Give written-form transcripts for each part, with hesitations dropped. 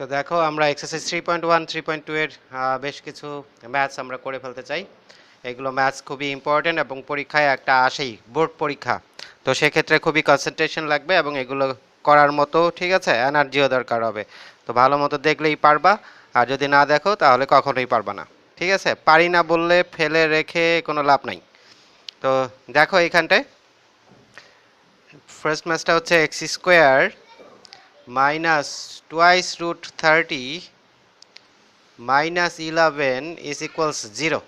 তো দেখো আমরা এক্সারসাইজ 3.1 3.2 এর বেশ কিছু ম্যাথস আমরা করে ফেলতে চাই। এগুলো ম্যাথস খুবই ইম্পর্টেন্ট এবং পরীক্ষায় একটা আসেই বোর্ড পরীক্ষা। তো সেক্ষেত্রে খুবই কনসেন্ট্রেশন লাগবে এবং এগুলো করার মতো ঠিক আছে এনার্জিও দরকার হবে। তো ভালো মতো দেখলেই পারবা, আর যদি না দেখো তাহলে কখনোই পারবা না। ঠিক আছে, পারি না বললে ফেলে রেখে কোনো লাভ নাই। তো দেখো এইখানটায় ফার্স্ট ম্যাথসটা হচ্ছে x square minus twice root 30 minus 11 is equals 0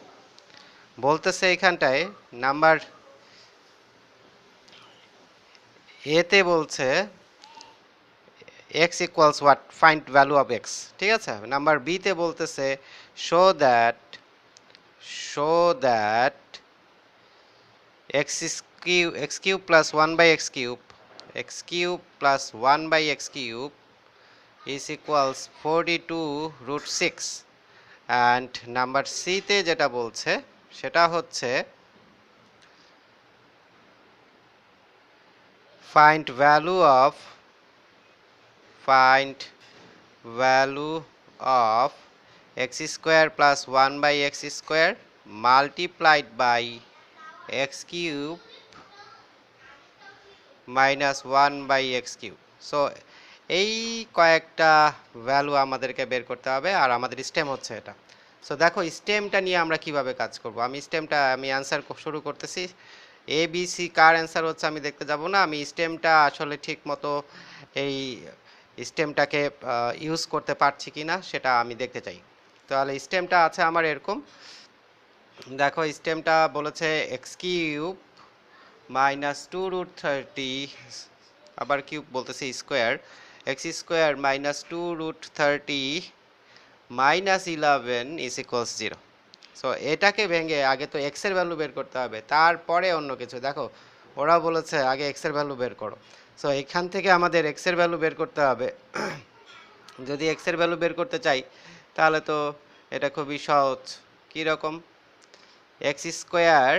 বলতেছে। এখানটায় নাম্বার এতে বলছে x equals what, find value of x। ঠিক আছে, নাম্বার বিতে বলতেছে show that x cube plus 1 by x cube plus 1 by x cube is equals 42 root 6। And number সিতে যেটা বলছে সেটা হচ্ছে find value of x square plus 1 by x square multiplied by x cube minus 1 by x cube. So এই কয়েকটা value আমাদেরকে বের করতে হবে, আর আমাদের স্টেম হচ্ছে এটা। সো দেখো স্টেমটা নিয়ে আমরা কিভাবে কাজ করব। আমি অ্যান্সার শুরু করতেছি। A B C car answer হচ্ছে আমি দেখতে যাব না, আমি স্টেমটা আসলে ঠিক মতো এই স্টেমটাকে ইউজ করতে পারছি কি না সেটা আমি দেখতে চাই। তাহলে স্টেমটা আছে আমার এরকম। দেখো স্টেমটা বলেছে এক্স কিউব মাইনাস 2 রুট 30, আবার কিউব বলতেছে square, x square minus 2 root 30 minus 11 is equals 0। So এটাকে ভেঙে আগে তো এক্স এর ভ্যালু বের করতে হবে, তারপরে অন্য কিছু। দেখো ওরা বলেছে আগে এক্স এর ভ্যালু বের করো। সো এখান থেকে আমাদের এক্স এর ভ্যালু বের করতে হবে। যদি এক্স এর ভ্যালু বের করতে চাই তাহলে তো এটা খুবই সহজ। কীরকম, এক্স স্কোয়ার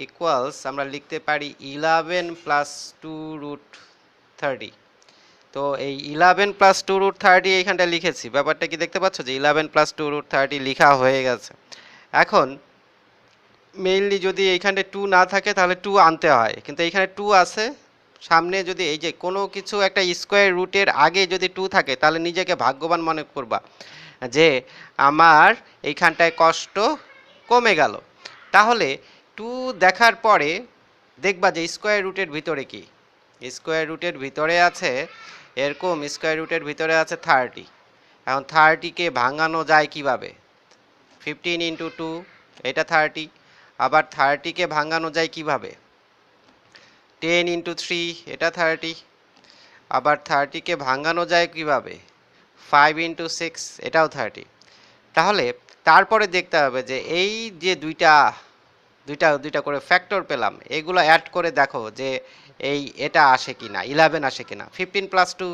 ইকুয়ালস আমরা লিখতে পারি 11 প্লাস 2 রুট 30। তো এই 11 প্লাস 2 রুট 30 এইখানটা লিখেছি। ব্যাপারটা কি দেখতে পাচ্ছ যে 11 প্লাস 2 রুট 30 লেখা হয়ে গেছে। এখন মেইনলি যদি এইখানে 2 না থাকে তাহলে 2 আনতে হয়, কিন্তু এইখানে 2 আছে সামনে। যদি এই যে কোনো কিছু একটা স্কোয়ার রুটের আগে যদি 2 থাকে তাহলে নিজেকে ভাগ্যবান মনে করবা যে আমার এইখানটায় কষ্ট কমে গেল। তাহলে 2 দেখার পরে দেখবা যে স্কোয়ার রুটের ভিতরে কি, স্কোয়ার রুটের ভিতরে আছে এরকম, স্কোয়ার রুটের ভিতরে আছে 30। এখন 30কে ভাঙানো যায় কিভাবে, 15 ইন্টু 2 এটা 30। আবার 30কে ভাঙানো যায় কিভাবে, 10 ইন্টু 3 এটা 30। আবার 30কে ভাঙানো যায় কিভাবে, 5 ইন্টু 6 এটাও 30। তাহলে তারপরে দেখতে হবে যে এই যে দুইটা করে ফ্যাক্টর পেলাম, এগুলো অ্যাড করে দেখো যে এটা আসে কিনা, 11 আসে কিনা। 15 প্লাস 2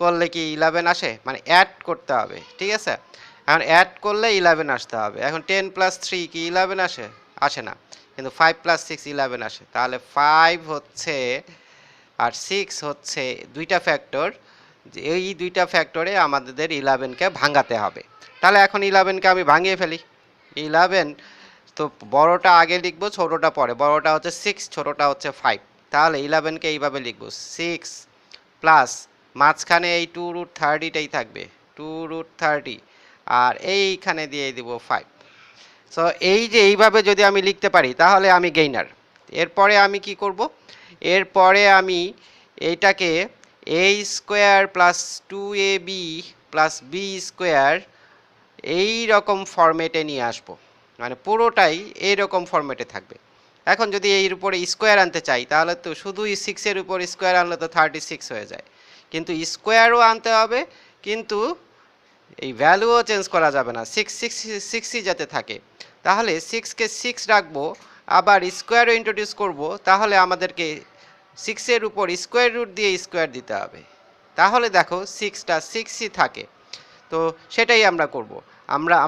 করলে কি 11 আসে, মানে অ্যাড করতে হবে। ঠিক আছে, এখন অ্যাড করলে 11 আসতে হবে। এখন 10 প্লাস 3 কি 11 আসে, আসে না, কিন্তু 5 প্লাস 6 11 আসে। তাহলে 5 হচ্ছে আর 6 হচ্ছে দুইটা ফ্যাক্টর, এই দুইটা ফ্যাক্টরে আমাদের 11কে ভাঙাতে হবে। তাহলে এখন 11কে আমি ভাঙিয়ে ফেলি। 11 তো বড়টা আগে লিখবো, ছোটটা পরে। বড়টা হচ্ছে 6, ছোটটা হচ্ছে 5। তাহলে 11কে এইভাবে লিখবো 6 প্লাস মাঝখানে এই 2 রুট 30টাই থাকবে, 2 রুট 30, আর এইখানে দিয়ে দিব 5। সো এই যে এইভাবে যদি আমি লিখতে পারি তাহলে আমি গেইনার। এরপরে আমি কি করব, এরপরে আমি এইটাকে a square plus 2ab plus b square এই রকম ফরম্যাটে নিয়ে আসব, মানে পুরোটাই এইরকম ফরম্যাটে থাকবে। এখন যদি এর উপরে স্কোয়ার আনতে চাই তাহলে তো শুধুই 6-এর উপর স্কোয়ার আনলে তো 36 হয়ে যায়, কিন্তু স্কোয়ারও আনতে হবে, কিন্তু এই ভ্যালুও চেঞ্জ করা যাবে না, 6ই যাতে থাকে। তাহলে 6কে 6 রাখবো, আবার স্কোয়ারও ইন্ট্রোডিউস করব। তাহলে আমাদেরকে 6-এর উপর স্কোয়ার রুট দিয়ে স্কোয়ার দিতে হবে, তাহলে দেখো 6টা 6ই থাকে। তো সেটাই আমরা করব।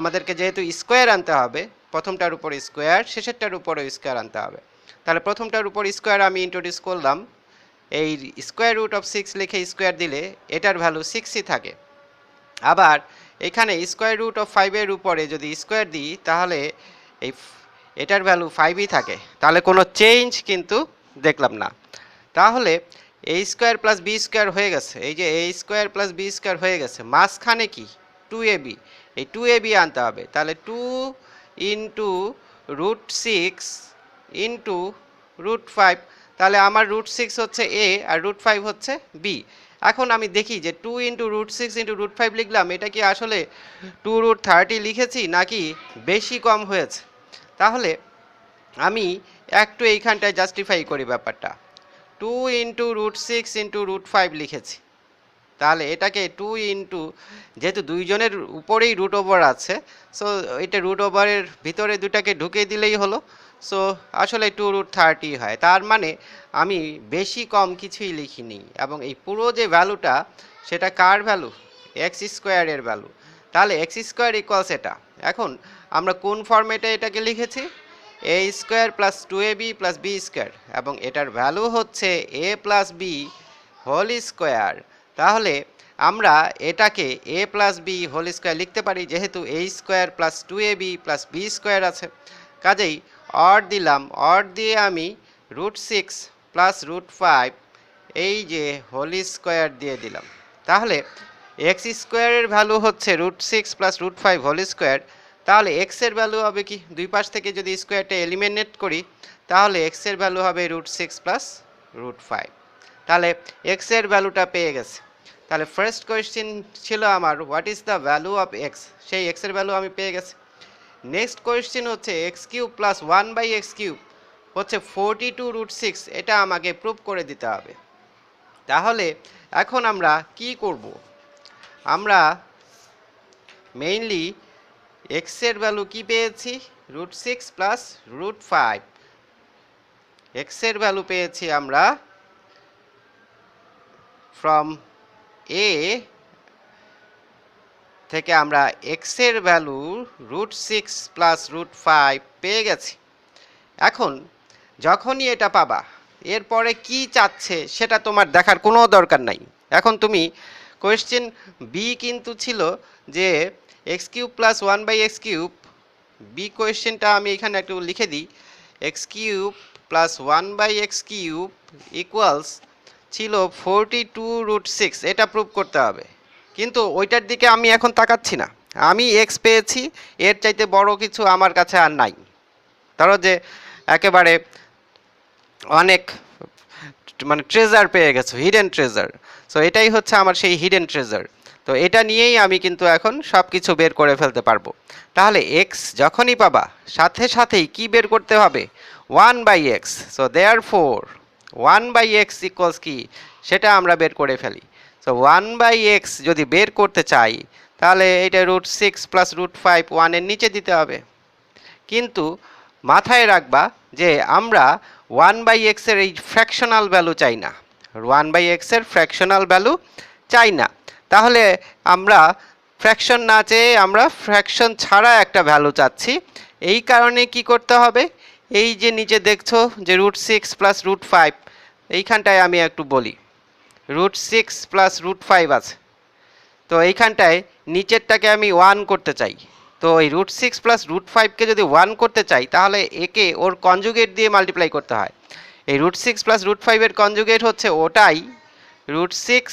আমাদেরকে যেহেতু স্কোয়ার আনতে হবে, প্রথমটার উপর স্কোয়ার, শেষেরটার উপরে স্কোয়ার আনতে হবে। তাহলে প্রথমটার উপর স্কোয়ার আমি ইন্ট্রোডিউস করলাম, এই স্কোয়ার রুট অফ 6 লিখে স্কোয়ার দিলে এটার ভ্যালু 6ই থাকে। আবার এখানে স্কোয়ার রুট অফ 5 এর উপরে যদি স্কোয়ার দিই তাহলে এই এটার ভ্যালু 5ই থাকে, তাহলে কোনো চেঞ্জ কিন্তু দেখলাম না। তাহলে এ স্কোয়ার প্লাস বি স্কোয়ার হয়ে গেছে, এই যে এ স্কোয়ার প্লাস বি স্কোয়ার হয়ে গেছে, মাঝখানে কি 2ab, এই 2ab আনতে হবে। তাহলে 2 ইন্টু √6 ইন্টু √5, তাহলে আমার √6 হচ্ছে এ আর √5 হচ্ছে বি। এখন আমি দেখি যে 2 ইন্টু √6 ইন্টু √5 লিখলাম, এটা কি আসলে 2√30 লিখেছি নাকি বেশি কম হয়েছে। তাহলে আমি একটু এইখানটায় জাস্টিফাই করি ব্যাপারটা, 2 ইন্টু √6 ইন্টু √5 লিখেছি, তাহলে এটাকে 2 ইন্টু, যেহেতু দুইজনের উপরেই রুট ওভার আছে, সো এটা রুট ওভারের ভিতরে দুটাকে ঢুকিয়ে দিলেই হলো। সো আসলে 2√30 হয়, তার মানে আমি বেশি কম কিছুই লিখিনি, এবং এই পুরো যে ভ্যালুটা সেটা কার ভ্যালু, এক্স স্কোয়ারের ভ্যালু। তাহলে এক্স স্কোয়ার ইকুয়ালস এটা। এখন আমরা কোন ফর্মেটে এটাকে লিখেছি, a square plus 2ab plus b square, এবং এটার ভ্যালু হচ্ছে a plus B whole square. তাহলে আমরা এটাকে a plus B whole square লিখতে পারি, যেহেতু a square plus 2ab plus b square আছে। কাজেই অর দিলাম, অর দিয়ে আমি √6 প্লাস √5 এই যে হোল স্কোয়ার দিয়ে দিলাম। তাহলে এক্স স্কোয়ারের ভ্যালু হচ্ছে √6 প্লাস √5 হোল স্কোয়ার। তাহলে এক্স এর ভ্যালু হবে কি, দুই পাশ থেকে যদি স্কোয়ারটা এলিমিনেট করি তাহলে এক্স এর ভ্যালু হবে √6 প্লাস √5। তাহলে এক্স এর ভ্যালুটা পেয়ে গেছে। তাহলে ফার্স্ট কোয়েশ্চেন ছিল আমার what is the value of x, সেই এক্স এর ভ্যালু আমি পেয়ে গেছি। নেক্সট কোয়েশ্চেন হচ্ছে x³ প্লাস 1/x³ হচ্ছে 42√6, এটা আমাকে প্রুভ করে দিতে হবে। তাহলে এখন আমরা কি করব, আমরা মেইনলি x এর ভ্যালু কি পেয়েছি, √6 প্লাস √5, x এর ভ্যালু পেয়েছি আমরা ফ্রম a থেকে, আমরা x এর ভ্যালু √6 প্লাস √5 পেয়ে গেছি। এখন যখনই এটা পাবা, এরপরে কি চাচ্ছে সেটা তোমার দেখার কোনো দরকার নাই। এখন তুমি কোয়েশ্চেন বি কিন্তু ছিল যে x³ প্লাস 1/x³ বি কোয়েশ্চেনটা আমি এখানে একটু লিখে দিই, x³ প্লাস 1/x³ ইকুয়ালস ছিল 42√6, এটা প্রুভ করতে হবে। কিন্তু ওইটার দিকে আমি এখন তাকাচ্ছি না, আমি এক্স পেয়েছি, এর চাইতে বড় কিছু আমার কাছে আর নাই। ধরো যে একেবারে অনেক মানে ট্রেজার পেয়ে গেছো, হিডেন ট্রেজার। সো এটাই হচ্ছে আমার সেই হিডেন ট্রেজার। তো এটা নিয়েই আমি কিন্তু এখন সব কিছু বের করে ফেলতে পারবো। তাহলে এক্স যখনই পাবা সাথে সাথেই কি বের করতে হবে, 1/x। So therefore 1/x equals কি, সেটা আমরা বের করে ফেলি। সো 1/x যদি বের করতে চাই তাহলে এটা √6 প্লাস √5 1 এর নিচে দিতে হবে। কিন্তু মাথায় রাখবা যে আমরা 1/x এর এই ফ্র্যাকশনাল ভ্যালু চাই না, 1/x এর ফ্র্যাকশনাল ভ্যালু চাই না। তাহলে আমরা ফ্র্যাকশন না চেয়ে আমরা ফ্র্যাকশন ছাড়া একটা ভ্যালু চাচ্ছি। এই কারণে কি করতে হবে, এই যে নিচে দেখছো যে √6 প্লাস √5, এইখানটায় আমি একটু বলি √6 প্লাস √5 আছে, তো এইখানটায় নিচেরটাকে আমি 1 করতে চাই। তো এই √6 প্লাস √5কে যদি 1 করতে চাই তাহলে একে ওর কনজুগেট দিয়ে মাল্টিপ্লাই করতে হয়। এই √6 প্লাস √5 এর কনজুগেট হচ্ছে ওটাই, √6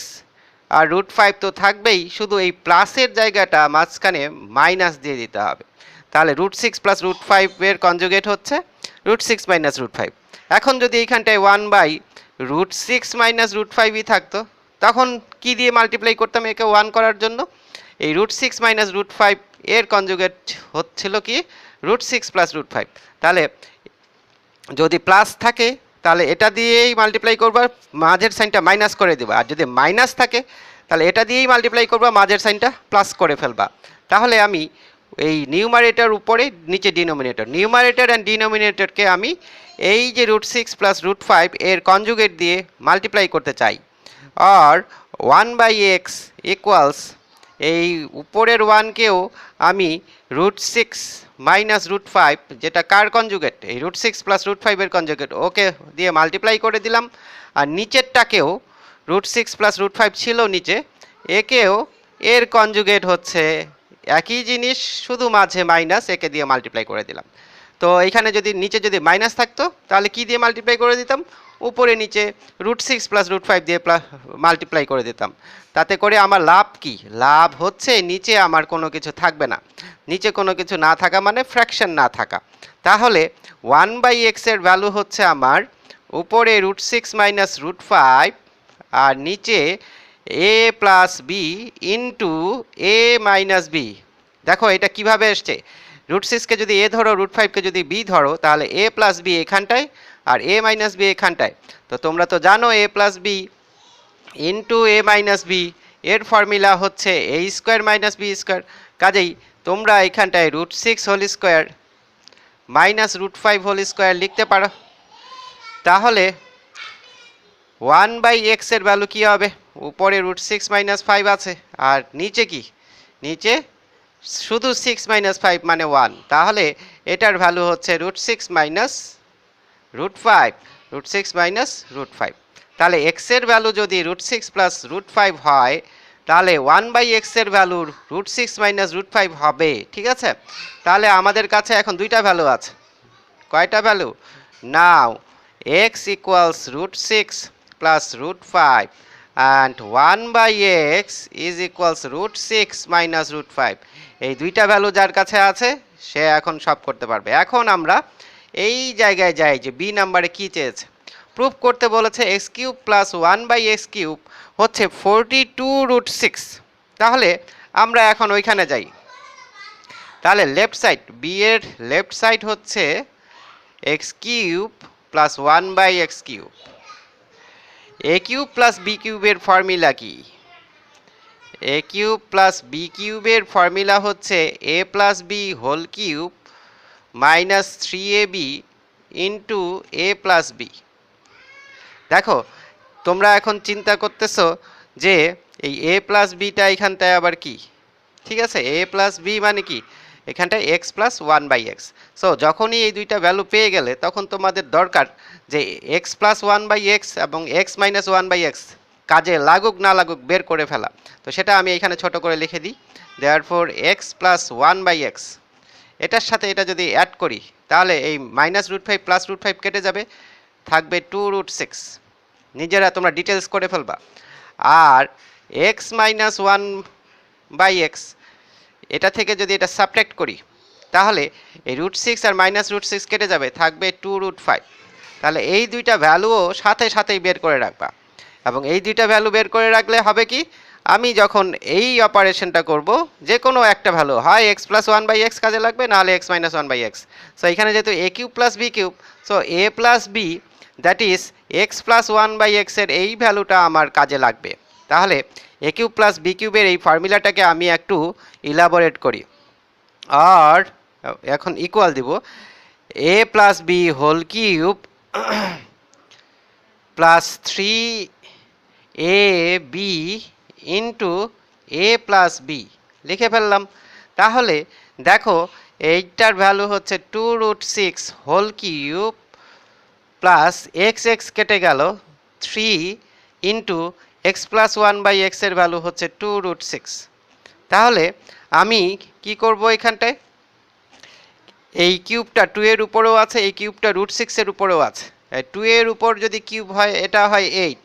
আর √5 তো থাকবেই, শুধু এই প্লাসের জায়গাটা মাঝখানে মাইনাস দিয়ে দিতে হবে। তাহলে √6 প্লাস √5 এর কনজুগেট হচ্ছে √6 মাইনাস √5। এখন যদি এইখানটায় 1/√6 মাইনাস √5ই থাকতো, তখন কি দিয়ে মাল্টিপ্লাই করতাম একে 1 করার জন্য, এই √6 মাইনাস √5 এর কনজুগেট হচ্ছিল কি √6 প্লাস √5। তাহলে যদি প্লাস থাকে তাহলে এটা দিয়েই মাল্টিপ্লাই করবা, মাঝের সাইনটা মাইনাস করে দেবা, আর যদি মাইনাস থাকে তাহলে এটা দিয়েই মাল্টিপ্লাই করবা, মাঝের সাইনটা প্লাস করে ফেলবা। তাহলে আমি এই নিউমারেটর উপরে নিচে ডিনোমিনেটর, নিউমারেটর অ্যান্ড ডিনোমিনেটরকে আমি এই যে √6 প্লাস √5 এর কনজুগেট দিয়ে মাল্টিপ্লাই করতে চাই। আর 1/x ইকুয়ালস এই উপরের 1কেও আমি √6 মাইনাস √5, যেটা কার কনজুগেট, এই √6 প্লাস √5 এর কনজুগেট, ওকে দিয়ে মাল্টিপ্লাই করে দিলাম। আর নিচেরটাকেও √6 প্লাস √5 ছিল নিচে, একেও এর কনজুগেট হচ্ছে একই জিনিস, শুধু মাঝে মাইনাস, একে দিয়ে মাল্টিপ্লাই করে দিলাম। তো এখানে যদি নিচে যদি মাইনাস থাকতো তাহলে কি দিয়ে মাল্টিপ্লাই করে দিতাম, উপরে নিচে √6 প্লাস √5 দিয়ে মাল্টিপ্লাই করে দিতাম। তাতে করে আমার লাভ কি, লাভ হচ্ছে নিচে আমার কোনো কিছু থাকবে না। নিচে কোনো কিছু না থাকা মানে ফ্র্যাকশন না থাকা। তাহলে 1/x এর ভ্যালু হচ্ছে আমার উপরে √6 মাইনাস √5 আর নিচে a plus B into a minus B. দেখো এটা কিভাবে এসছে, √6কে যদি a ধরো, √5কে যদি b ধরো, তাহলে a প্লাস বি এখানটায় আর a মাইনাস বি এখানটায়। তো তোমরা তো জানো a plus B into a minus B এর ফর্মুলা হচ্ছে a square minus B square. কাজেই তোমরা এখানটায় √6 whole square minus √5 whole square লিখতে পারো। তাহলে 1/x এর ভ্যালু কি হবে, উপরে √6 মাইনাস 5 আছে আর নিচে কি, নিচে শুধু 6 মাইনাস 5 মানে 1। তাহলে এটার ভ্যালু হচ্ছে √6 মাইনাস √5, √6 মাইনাস √5। তাহলে x এর ভ্যালু যদি √6 প্লাস √5 হয়, তাহলে 1/x এর ভ্যালু √6 মাইনাস √5 হবে। ঠিক আছে, তাহলে আমাদের কাছে এখন দুইটা ভ্যালু আছে। কয়টা value, now x equals √6 plus √5 and 1/x is equals √6 minus √5। এই দুইটা ভ্যালু যার কাছে আছে সে এখন সব করতে পারবে। এখন আমরা এই জায়গায় যাই যে বি নাম্বারে কি চেয়েছে, প্রুফ করতে বলেছে x³ প্লাস 1/x³ হচ্ছে 42√6। তাহলে আমরা এখন ওইখানে যাই। তাহলে লেফট সাইড, বি এর লেফট সাইড হচ্ছে x³ plus 1/x³। a³ plus b³ এর ফর্মুলা কি, a³ প্লাস b³ এর ফর্মুলা হচ্ছে a plus b whole cube minus 3ab into a plus b। দেখো তোমরা এখন চিন্তা করতেছো যে এই a প্লাস বিটা এখানটায় আবার কি, ঠিক আছে, a প্লাস বি মানে কি, এখানটায় x প্লাস 1/x। সো যখনই এই দুইটা ভ্যালু পেয়ে গেলে তখন তোমাদের দরকার যে x প্লাস 1/x এবং x মাইনাস 1/x কাজে লাগুক না লাগুক বের করে ফেলা। তো সেটা আমি এখানে ছোট করে লিখে দিই, দেয়ারফর x প্লাস 1/x, এটার সাথে এটা যদি অ্যাড করি তাহলে এই মাইনাস √5 প্লাস √5 কেটে যাবে, থাকবে 2√6। নিজেরা তোমরা ডিটেলস করে ফেলবা। আর x মাইনাস 1/x এটা থেকে যদি এটা সাবট্রাক্ট করি তাহলে এই √6 আর মাইনাস √6 কেটে যাবে, থাকবে 2√5। তাহলে এই দুইটা ভ্যালুও সাথে সাথেই বের করে রাখবা। এবং এই দুইটা ভ্যালু বের করে রাখলে হবে কি, আমি যখন এই অপারেশনটা করব যে কোনো একটা ভ্যালু হয় x প্লাস 1/x কাজে লাগবে, নাহলে x মাইনাস 1/x। সো এখানে যেহেতু a³ plus b³, so a plus b that is x plus 1/x এর এই ভ্যালুটা আমার কাজে লাগবে। তাহলে a³ প্লাস b³ এর এই ফর্মুলাটাকে আমি একটু ইলাবোরেট করি। আর এখন ইকুয়াল দিব a plus b whole cube plus 3ab into a plus b লিখে ফেললাম। তাহলে দেখো এইটার ভ্যালু হচ্ছে 2√6 হোল কিউব প্লাস x কেটে গেল 3 ইন্টু x প্লাস 1/x এর ভ্যালু হচ্ছে 2√6। তাহলে আমি কি করব, এখানটায় এই কিউবটা 2 এর উপরেও আছে, এই কিউবটা √6 এর উপরেও আছে। 2 এর উপর যদি কিউব হয় এটা হয় 8,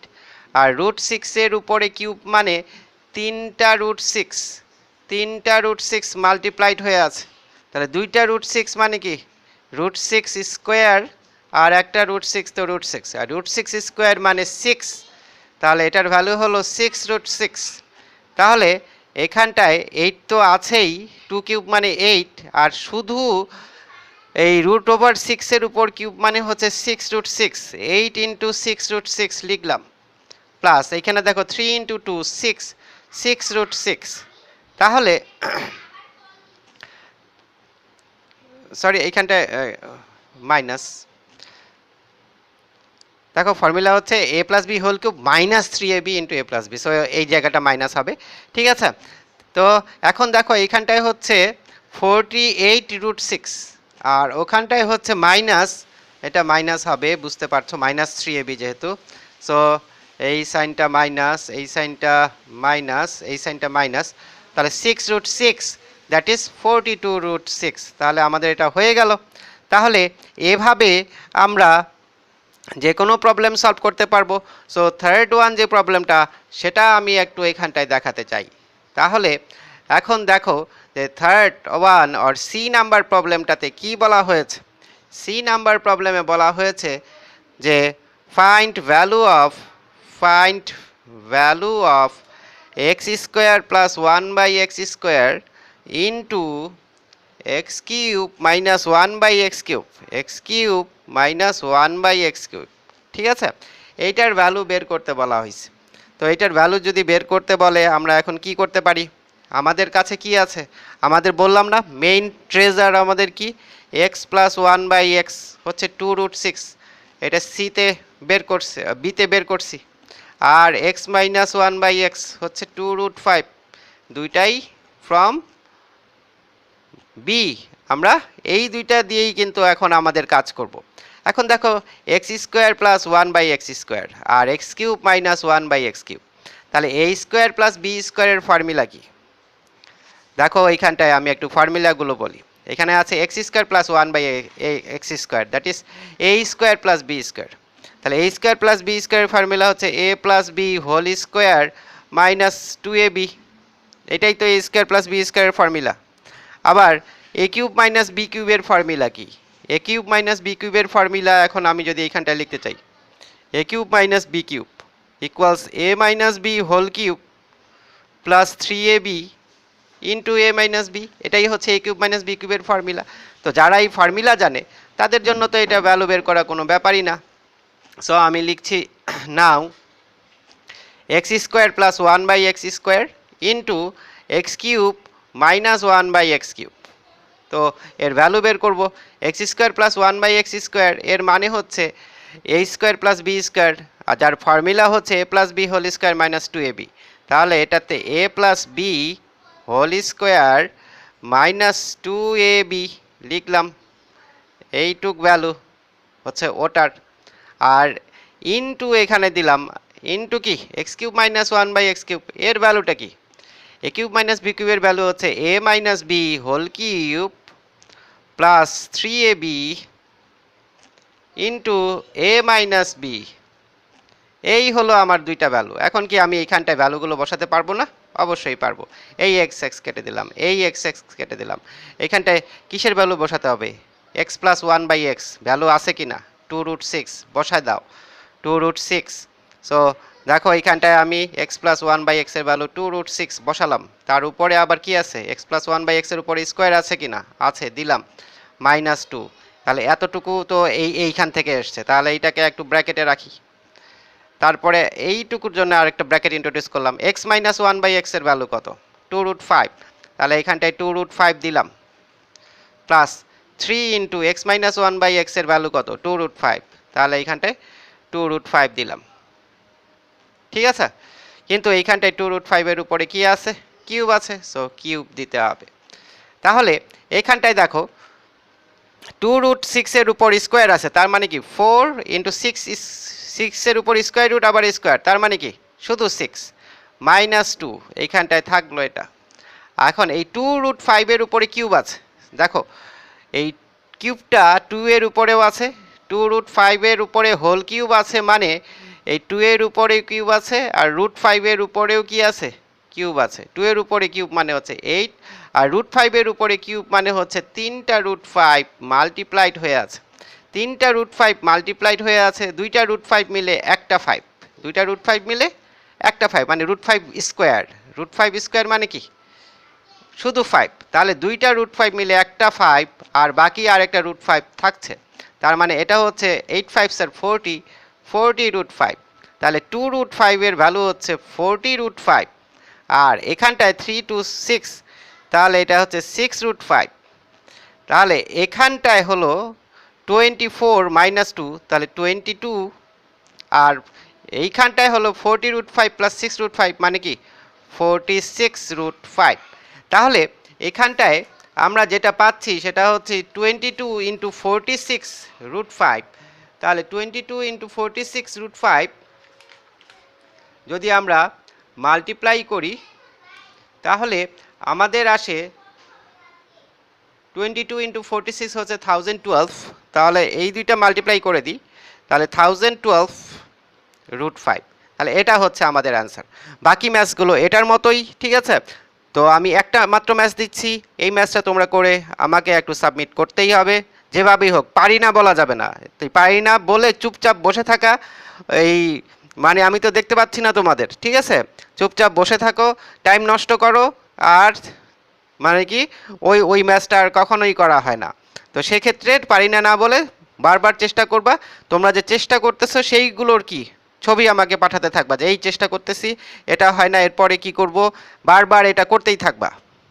আর √6 এর উপরে কিউব মানে 3টা √6 মাল্টিপ্লাইড হয়ে আছে। তাহলে 2টা √6 মানে কি, √6 স্কোয়ার আর একটা √6, তো √6 আর √6 স্কোয়ার মানে 6। তাহলে এটার ভ্যালু হলো 6√6। তাহলে এখানটায় 8 তো আছেই, 2 কিউব মানে 8, আর শুধু এই √6 এর উপর কিউব মানে হচ্ছে 6√6, 8 ইন্টু 6√6 লিখলাম, প্লাস এখানে দেখো 3 ইন্টু 2 6√6। তাহলে সরি এইখানটায় মাইনাস, দেখো ফর্মুলা হচ্ছে a plus B whole cube minus 3ab into a plus B. So এই জায়গাটা মাইনাস হবে, ঠিক আছে। তো এখন দেখো এইখানটায় হচ্ছে 48√6 আর ওখানটায় হচ্ছে মাইনাস, এটা মাইনাস হবে বুঝতে পারছো, মাইনাস 3ab যেহেতু। সো এই সাইনটা মাইনাস, এই সাইনটা মাইনাস, এই সাইনটা মাইনাস। তাহলে 6√6 দ্যাট ইজ 42√6, তাহলে আমাদের এটা হয়ে গেল। তাহলে এভাবে আমরা যে কোনো প্রবলেম সলভ করতে পারবো। সো থার্ড ওয়ান যে প্রবলেমটা সেটা আমি একটু এখানটায় দেখাতে চাই। তাহলে এখন দেখো যে third one or c number প্রবলেমটাতে কি বলা হয়েছে। সি নাম্বার প্রবলেমে বলা হয়েছে যে find value of x square plus 1/x² into x cube minus 1/x³ -1/x³। ঠিক আছে, এইটার ভ্যালু বের করতে বলা হয়েছে। তো এইটার ভ্যালু যদি বের করতে বলে আমরা এখন কি করতে পারি, আমাদের কাছে কি আছে, আমাদের বললাম না মেইন ট্রেজার আমাদের কি x প্লাস 1/x হচ্ছে 2√6, এটা সিতে বের করছে, বিতে বের করছি। আর x মাইনাস 1/x হচ্ছে 2√5, দুইটাই ফ্রম বি। আমরা এই দুইটা দিয়েই কিন্তু এখন আমাদের কাজ করব। এখন দেখো x² প্লাস 1/x² আর x³ মাইনাস 1/x³, তাহলে a² প্লাস b² এর ফর্মুলা কি দেখো, এইখানটায় আমি একটু ফর্মুলাগুলো বলি। এখানে আছে x² plus 1/x² that is a² plus b²। তাহলে a² প্লাস b² এর ফর্মুলা হচ্ছে a plus B whole square minus 2ab, এটাই তো a² প্লাস b² এর ফর্মুলা। আবার a³ মাইনাস b³ এর ফর্মুলা কি, a³ মাইনাস b³ এর ফর্মুলা এখন আমি যদি এইখানটায় লিখতে চাই a³ minus b³ equals a minus B whole cube plus 3ab into a minus B, এটাই হচ্ছে a³ মাইনাস b³ এর ফর্মুলা। তো যারা এই ফর্মুলা জানে তাদের জন্য তো এটা ভ্যালু বের করা কোনো ব্যাপারই না। সো আমি লিখছি নাও x² plus 1/x² into x³ minus 1/x³। তো এর ভ্যালু বের করব, x² প্লাস 1/x² এর মানে হচ্ছে a² প্লাস b², আর যার ফর্মুলা হচ্ছে a plus B whole square minus 2ab। তাহলে এটাতে a plus B whole square minus 2ab লিখলাম, এইটুক ভ্যালু হচ্ছে ওটার। আর ইনটু এখানে দিলাম ইনটু কি x³ মাইনাস 1/x³ এর ভ্যালুটা কি, a³ মাইনাস b³ এর ভ্যালু হচ্ছে a minus B whole cube plus 3ab into a minus B. এই হলো আমার দুইটা ভ্যালু। এখন কি আমি এইখানটায় ভ্যালুগুলো বসাতে পারবো না? অবশ্যই পারবো। এই x কেটে দিলাম, এই x কেটে দিলাম। এইখানটায় কিসের ভ্যালু বসাতে হবে, x প্লাস 1/x ভ্যালু আছে কি না, 2√6 বসায় দাও, 2√6। সো দেখো এইখানটায় আমি x প্লাস 1/x এর ভ্যালু 2√6 বসালাম, তার উপরে আবার কি আছে, x প্লাস 1/x এর উপরে স্কোয়ার আছে কি না, আছে, দিলাম -2। তাহলে এতটুকু তো এইখান থেকে এসছে, তাহলে এইটাকে একটু ব্র্যাকেটে রাখি। তারপরে এইটুকুর জন্য আরেকটা ব্র্যাকেট ইন্ট্রোডিউস করলাম, x মাইনাস 1/x এর ভ্যালু কত, 2√5, তাহলে এইখানটায় 2√5 দিলাম plus 3 into x minus 1/x এর ভ্যালু কত, 2√5, তাহলে এইখানটায় 2√5 দিলাম। ঠিক আছে, কিন্তু এইখানটায় 2√5 এর উপরে কি আছে, কিউব আছে, সো কিউব দিতে হবে। তাহলে এইখানটায় দেখো 2√6 এর উপর স্কোয়ার আছে, তার মানে কি 4 ইন্টু 6 এর উপর স্কোয়ার রুট আবার স্কোয়ার, তার মানে কি শুধু 6 -2 এইখানটায় থাকলো এটা। এখন এই 2√5 এর উপরে কিউব আছে, দেখো এই কিউবটা 2 এর উপরেও আছে, 2√5 এর উপরে হোল কিউব আছে, মানে এই 2 এর উপরে কিউব আছে আর √5 এর উপরেও কি আছে, কিউব আছে। 2 এর উপরে কিউব মানে হচ্ছে 8, আর √5 এর উপরে কিউব মানে হচ্ছে 3টা √5 মাল্টিপ্লাইড হয়ে আছে, 3টা √5 মাল্টিপ্লাইড হয়ে আছে, 2টা √5 মিলে একটা 5, 2টা √5 মিলে একটা 5 মানে √5 স্কোয়ার, √5 স্কোয়ার মানে কি শুধু 5, তাহলে 2টা √5 মিলে একটা 5 আর বাকি আর একটা √5 থাকছে, তার মানে এটা হচ্ছে 8 5 স্যার 40 √5, তাহলে 2√5 এর ভ্যালু হচ্ছে 40 √5, আর এখানটায় 3 to 6, তাহলে এটা হচ্ছে 6 √5, তাহলে এখানটায় হলো 24 -2, তাহলে 22, আর এইখানটায় হলো 40 √5 প্লাস 6 √5 মানে কি 46 √5। তাহলে এখানটায় আমরা যেটা পাচ্ছি সেটা হচ্ছে 22 ইন্টু 46 √5, তাহলে 22 ইন্টু 46 √5 যদি আমরা মাল্টিপ্লাই করি তাহলে আমাদের আসে 22 ইন্টু 46 হচ্ছে 1012, তাহলে এই দুইটা মাল্টিপ্লাই করে দিই, তাহলে 1012 রুট 5, তাহলে এটা হচ্ছে আমাদের অ্যান্সার। বাকি ম্যাথসগুলো এটার মতোই, ঠিক আছে। তো আমি একটা মাত্র ম্যাথস দিচ্ছি, এই ম্যাথসটা তোমরা করে আমাকে একটু সাবমিট করতেই হবে, যেভাবেই হোক। পারি না বলা যাবে না, তো পারি না বলে চুপচাপ বসে থাকা, এই মানে আমি তো দেখতে পাচ্ছি না তোমাদের, ঠিক আছে। চুপচাপ বসে থাকো, টাইম নষ্ট করো, আর মানে কি ওই ওই ম্যাচটা আর কখনোই করা হয় না। তো সেক্ষেত্রে পারি না না বলে বারবার চেষ্টা করবা। তোমরা যে চেষ্টা করতেছো সেইগুলোর কি ছবি আমাকে পাঠাতে থাকবা, যে এই চেষ্টা করতেছি, এটা হয় না, এরপরে কি করব, বারবার এটা করতেই থাকবা।